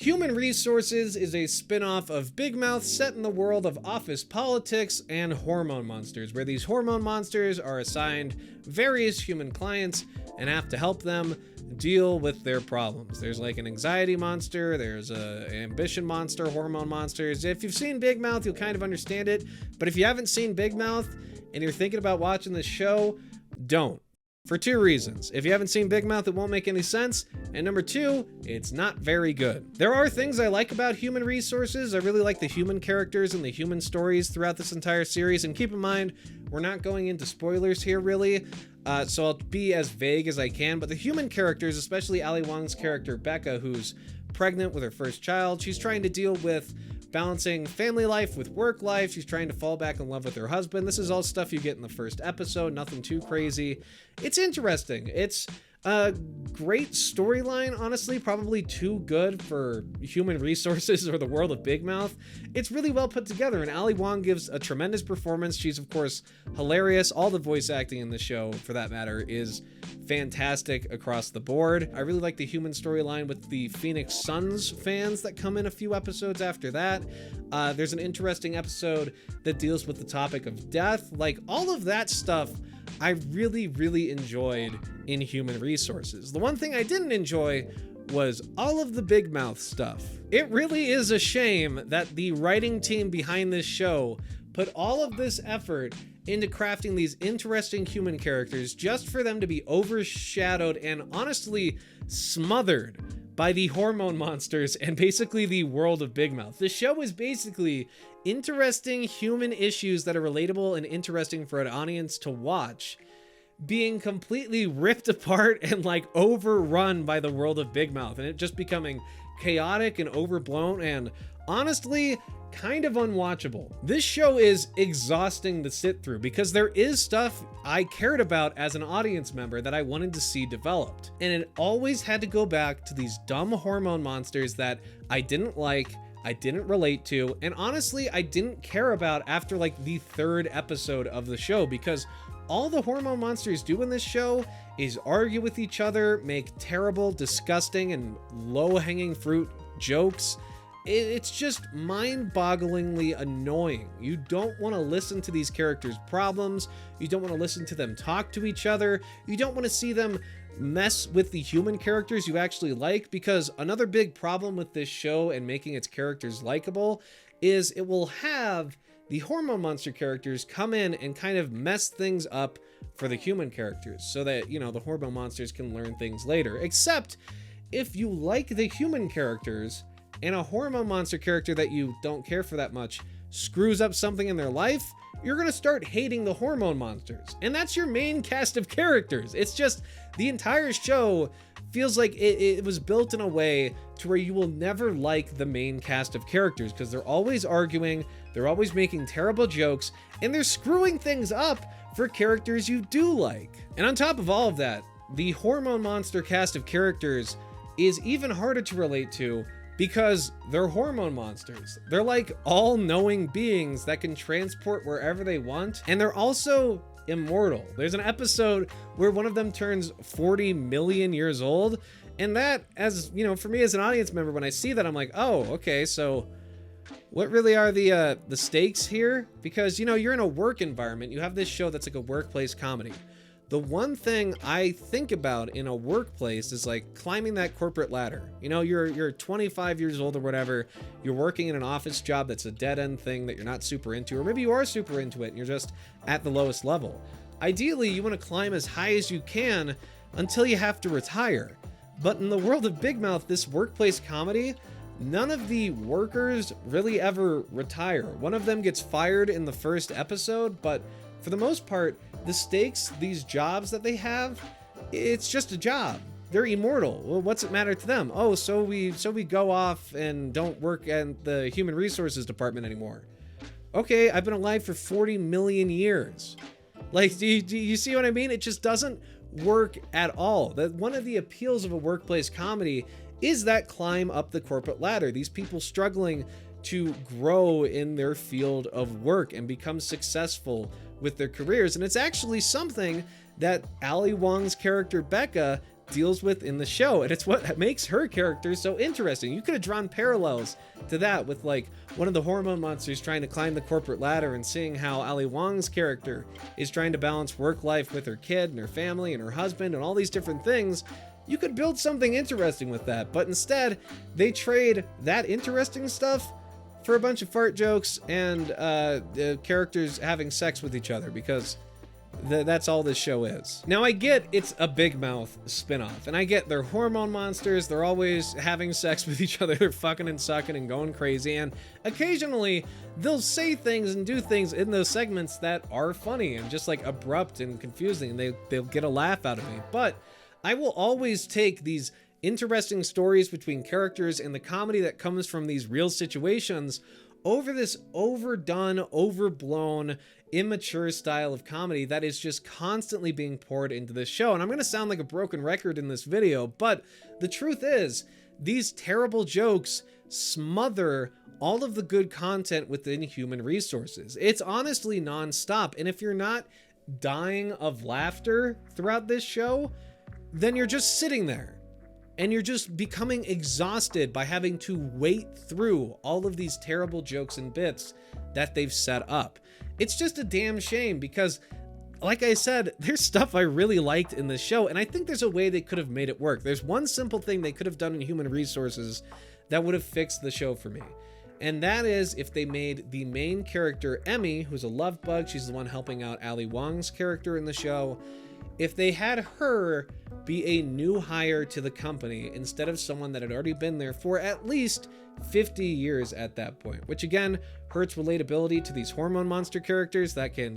Human Resources is a spin-off of Big Mouth set in the world of office politics and hormone monsters, where these hormone monsters are assigned various human clients and have to help them deal with their problems. There's like an anxiety monster, there's a ambition monster, hormone monsters. If you've seen Big Mouth, you'll kind of understand it, but if you haven't seen Big Mouth and you're thinking about watching this show, don't. For two reasons. If you haven't seen Big Mouth, it won't make any sense. And number two, it's not very good. There are things I like about Human Resources. I really like the human characters and the human stories throughout this entire series. And keep in mind, we're not going into spoilers here, really. So I'll be as vague as I can. But the human characters, especially Ali Wong's character, Becca, who's pregnant with her first child, she's trying to deal with balancing family life with work life. She's trying to fall back in love with her husband. This is all stuff you get in the first episode, nothing too crazy. It's interesting. It's a great storyline, honestly, probably too good for Human Resources or the world of Big Mouth. It's really well put together, and Ali Wong gives a tremendous performance. She's, of course, hilarious. All the voice acting in the show, for that matter, is fantastic across the board. I really like the human storyline with the Phoenix Suns fans that come in a few episodes after that. There's an interesting episode that deals with the topic of death. Like, all of that stuff I really, really enjoyed in Human Resources. The one thing I didn't enjoy was all of the Big Mouth stuff. It really is a shame that the writing team behind this show put all of this effort into crafting these interesting human characters just for them to be overshadowed and honestly smothered by the hormone monsters and basically the world of Big Mouth. The show is basically interesting human issues that are relatable and interesting for an audience to watch being completely ripped apart and like overrun by the world of Big Mouth, and it just becoming chaotic and overblown and honestly kind of unwatchable. This show is exhausting to sit through because there is stuff I cared about as an audience member that I wanted to see developed, and it always had to go back to these dumb hormone monsters that I didn't like, I didn't relate to, and honestly I didn't care about after like the third episode of the show, because all the hormone monsters do in this show is argue with each other, make terrible, disgusting, and low-hanging fruit jokes. It's just mind-bogglingly annoying. You don't want to listen to these characters' problems. You don't want to listen to them talk to each other. You don't want to see them mess with the human characters you actually like, because another big problem with this show and making its characters likable is it will have the hormone monster characters come in and kind of mess things up for the human characters so that, you know, the hormone monsters can learn things later. Except if you like the human characters and a hormone monster character that you don't care for that much screws up something in their life, you're gonna start hating the hormone monsters. And that's your main cast of characters. It's just the entire show feels like it was built in a way to where you will never like the main cast of characters because they're always arguing, they're always making terrible jokes, and they're screwing things up for characters you do like. And on top of all of that, the hormone monster cast of characters is even harder to relate to because they're hormone monsters. They're like all-knowing beings that can transport wherever they want, and they're also immortal. There's an episode where one of them turns 40 million years old, and that, as you know, for me as an audience member, when I see that, I'm like, oh, okay, so what really are the stakes here? Because, you know, you're in a work environment, you have this show that's like a workplace comedy. The one thing I think about in a workplace is like climbing that corporate ladder. You know, you're 25 years old or whatever, you're working in an office job that's a dead-end thing that you're not super into, or maybe you are super into it and you're just at the lowest level. Ideally, you want to climb as high as you can until you have to retire. But in the world of Big Mouth, this workplace comedy, none of the workers really ever retire. One of them gets fired in the first episode, but for the most part, the stakes, these jobs that they have, it's just a job. They're immortal. Well, what's it matter to them? Oh, so we go off and don't work at the human resources department anymore. Okay, I've been alive for 40 million years. Like, do you see what I mean? It just doesn't work at all. That one of the appeals of a workplace comedy is that climb up the corporate ladder. These people struggling to grow in their field of work and become successful with their careers. And it's actually something that Ali Wong's character Becca deals with in the show, and it's what makes her character so interesting. You could have drawn parallels to that with like one of the hormone monsters trying to climb the corporate ladder and seeing how Ali Wong's character is trying to balance work life with her kid and her family and her husband and all these different things. You could build something interesting with that, but instead they trade that interesting stuff for a bunch of fart jokes and the characters having sex with each other, because that's all this show is. Now, I get it's a Big Mouth spinoff, and I get they're hormone monsters, they're always having sex with each other, they're fucking and sucking and going crazy, and occasionally they'll say things and do things in those segments that are funny and just like abrupt and confusing, and they'll get a laugh out of me. But I will always take these interesting stories between characters and the comedy that comes from these real situations over this overdone, overblown, immature style of comedy that is just constantly being poured into this show. And I'm going to sound like a broken record in this video, but the truth is, these terrible jokes smother all of the good content within Human Resources. It's honestly nonstop, and if you're not dying of laughter throughout this show, then you're just sitting there and you're just becoming exhausted by having to wait through all of these terrible jokes and bits that they've set up. It's just a damn shame because, like I said, there's stuff I really liked in this show, and I think there's a way they could have made it work. There's one simple thing they could have done in Human Resources that would have fixed the show for me. And that is if they made the main character, Emmy, who's a love bug, she's the one helping out Ali Wong's character in the show, if they had her be a new hire to the company instead of someone that had already been there for at least 50 years at that point, which again hurts relatability to these hormone monster characters that can,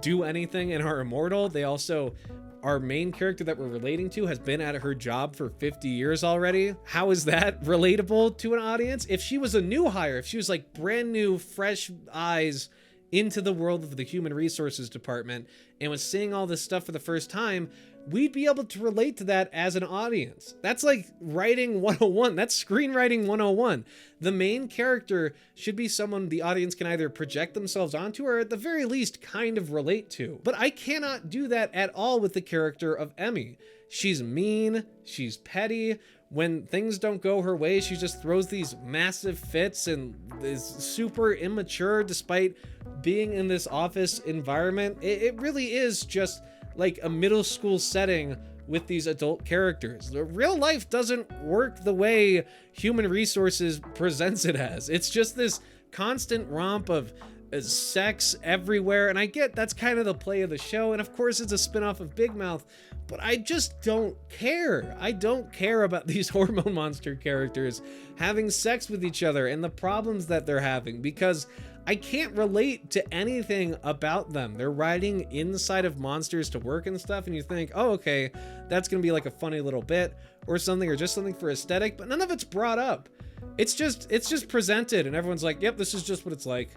do anything and are immortal. They also, our main character that we're relating to has been at her job for 50 years already. How is that relatable to an audience? If she was a new hire, if she was like brand new, fresh eyes into the world of the Human Resources department and was seeing all this stuff for the first time, we'd be able to relate to that as an audience. That's like writing 101. That's screenwriting 101. The main character should be someone the audience can either project themselves onto or at the very least kind of relate to. But I cannot do that at all with the character of Emmy. She's mean, she's petty. When things don't go her way, she just throws these massive fits and is super immature despite being in this office environment. It really is just like a middle school setting with these adult characters. The real life doesn't work the way Human Resources presents it as. It's just this constant romp of sex everywhere, and I get that's kind of the play of the show, and of course it's a spinoff of Big Mouth, but I just don't care. I don't care about these hormone monster characters having sex with each other and the problems that they're having, because I can't relate to anything about them. They're riding inside of monsters to work and stuff, and you think, oh, okay, that's gonna be like a funny little bit or something, or just something for aesthetic, but none of it's brought up. It's just presented, and everyone's like, yep, this is just what it's like.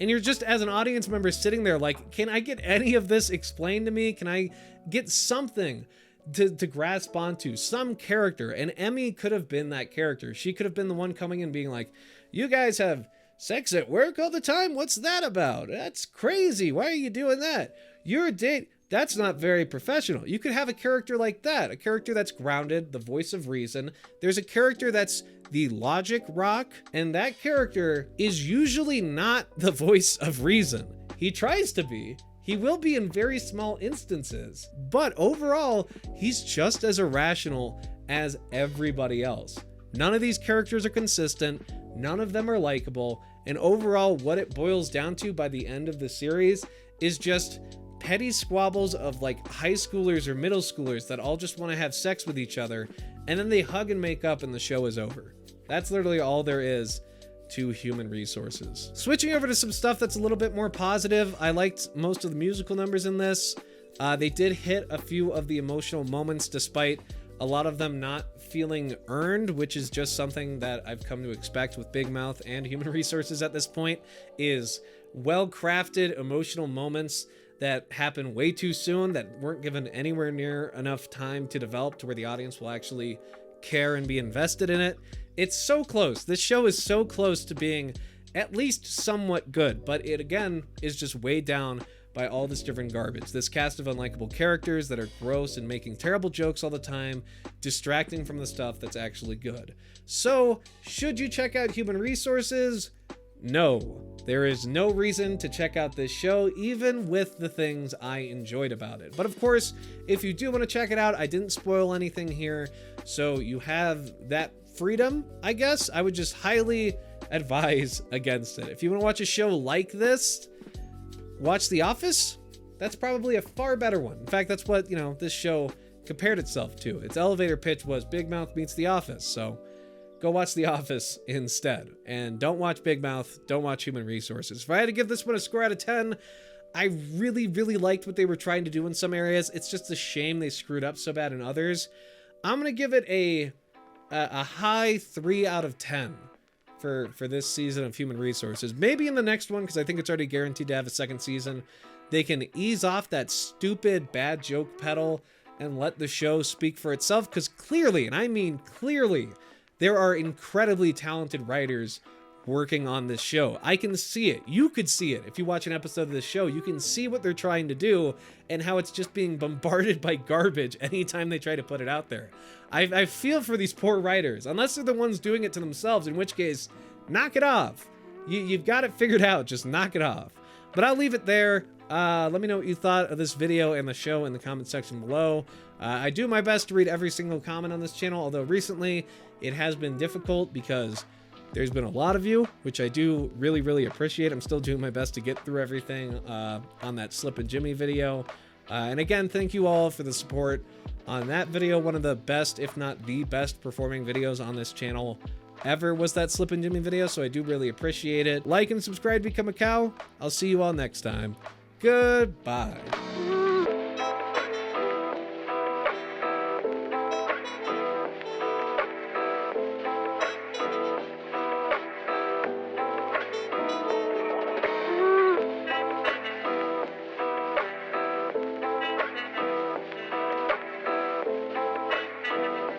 And you're just, as an audience member, sitting there like, can I get any of this explained to me? Can I get something to grasp onto? Some character. And Emmy could have been that character. She could have been the one coming in being like, you guys have sex at work all the time? What's that about? That's crazy. Why are you doing that? You're a date. That's not very professional. You could have a character like that. A character that's grounded, the voice of reason. There's a character that's the logic rock, and that character is usually not the voice of reason. He tries to be. He will be in very small instances, but overall, he's just as irrational as everybody else. None of these characters are consistent, none of them are likable, and overall, what it boils down to by the end of the series is just petty squabbles of like high schoolers or middle schoolers that all just want to have sex with each other, and then they hug and make up and the show is over. That's literally all there is to Human Resources. Switching over to some stuff that's a little bit more positive, I liked most of the musical numbers in this. They did hit a few of the emotional moments despite a lot of them not feeling earned, which is just something that I've come to expect with Big Mouth and Human Resources at this point, is well-crafted emotional moments that happen way too soon, that weren't given anywhere near enough time to develop to where the audience will actually care and be invested in it. It's so close. This show is so close to being at least somewhat good, but it again is just weighed down by all this different garbage. This cast of unlikable characters that are gross and making terrible jokes all the time, distracting from the stuff that's actually good. So, should you check out Human Resources? No. There is no reason to check out this show, even with the things I enjoyed about it. But of course, if you do want to check it out, I didn't spoil anything here, so you have that freedom, I guess. I would just highly advise against it. If you want to watch a show like this, watch The Office. That's probably a far better one. In fact, that's what, this show compared itself to. Its elevator pitch was Big Mouth meets The Office, so go watch The Office instead. And don't watch Big Mouth, don't watch Human Resources. If I had to give this one a score out of 10, I really, really liked what they were trying to do in some areas. It's just a shame they screwed up so bad in others. I'm going to give it a high 3 out of 10 for this season of Human Resources. Maybe in the next one, because I think it's already guaranteed to have a second season, they can ease off that stupid bad joke pedal and let the show speak for itself, because clearly, and I mean clearly, there are incredibly talented writers working on this show. I can see it. You could see it. If you watch an episode of this show, you can see what they're trying to do and how it's just being bombarded by garbage anytime they try to put it out there. I feel for these poor writers, unless they're the ones doing it to themselves, in which case, knock it off. You've got it figured out. Just knock it off. But I'll leave it there. Let me know what you thought of this video and the show in the comment section below. I do my best to read every single comment on this channel, although recently it has been difficult because there's been a lot of you, which I do really, really appreciate. I'm still doing my best to get through everything on that Slip and Jimmy video. And again, thank you all for the support on that video. One of the best, if not the best performing videos on this channel ever was that Slip and Jimmy video, so I do really appreciate it. Like and subscribe to become a cow. I'll see you all next time. Goodbye.